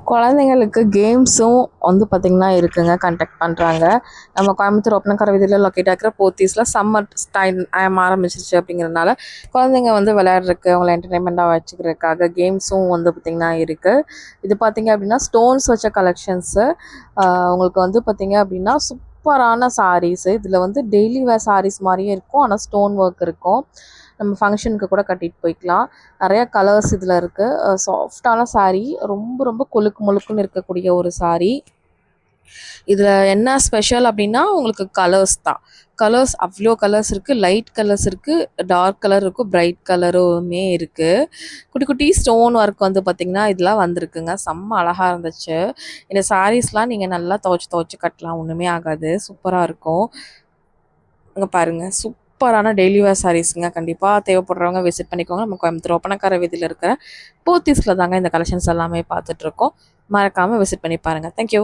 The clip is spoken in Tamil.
குழந்தைங்களுக்கு கேம்ஸும் வந்து பார்த்திங்கன்னா இருக்குங்க, கண்டக்ட் பண்ணுறாங்க. நம்ம கோயம்புத்தூர் ஒப்பனக்கார வீதியில் லொக்கேட் ஆகிற போத்தீஸில் சம்மர் டைம் ஆரம்பிச்சிருச்சு அப்படிங்கிறதுனால குழந்தைங்க வந்து விளையாடுறதுக்கு அவங்கள என்டர்டெயின்மெண்ட்டாக வச்சுக்கிறதுக்காக கேம்ஸும் வந்து பார்த்திங்கன்னா இருக்குது. இது பார்த்திங்க அப்படின்னா ஸ்டோன்ஸ் வச்ச கலெக்ஷன்ஸு. உங்களுக்கு வந்து பார்த்திங்க அப்படின்னா சூப்பரான சாரீஸு. இதில் வந்து டெய்லி வேர் சாரீஸ் மாதிரியே இருக்கும், ஆனால் ஸ்டோன் ஒர்க் இருக்கும். நம்ம ஃபங்க்ஷனுக்கு கூட கட்டிட்டு போய்க்கலாம். நிறையா கலர்ஸ் இதில் இருக்குது. சாஃப்டான சாரீ, ரொம்ப ரொம்ப கொழுக்கு முழுக்குன்னு இருக்கக்கூடிய ஒரு சாரீ. இதில் என்ன ஸ்பெஷல் அப்படின்னா உங்களுக்கு கலர்ஸ் தான். கலர்ஸ் அவ்வளோ கலர்ஸ் இருக்குது. லைட் கலர்ஸ் இருக்குது, டார்க் கலர் இருக்கும், பிரைட் கலருமே இருக்குது. குட்டி குட்டி ஸ்டோன் ஒர்க் வந்து பார்த்திங்கன்னா இதெல்லாம் வந்திருக்குங்க. செம்ம அழகாக இருந்துச்சு. இந்த சாரீஸ்லாம் நீங்கள் நல்லா துவைச்சி கட்டலாம், ஒன்றுமே ஆகாது, சூப்பராக இருக்கும். இங்கே பாருங்கள், சூப்பரான டெய்லி வேர் சாரீஸுங்க. கண்டிப்பாக தேவைப்படுறவங்க விசிட் பண்ணிக்கோங்க. நம்ம கோயம்புத்தூர் ஒப்பனக்கார வீதியில் இருக்கிற போத்தீஸில் தாங்க இந்த கலெக்ஷன்ஸ் எல்லாமே பார்த்துட்ருக்கோம். மறக்காமல் விசிட் பண்ணி பாருங்கள். தேங்க்யூ.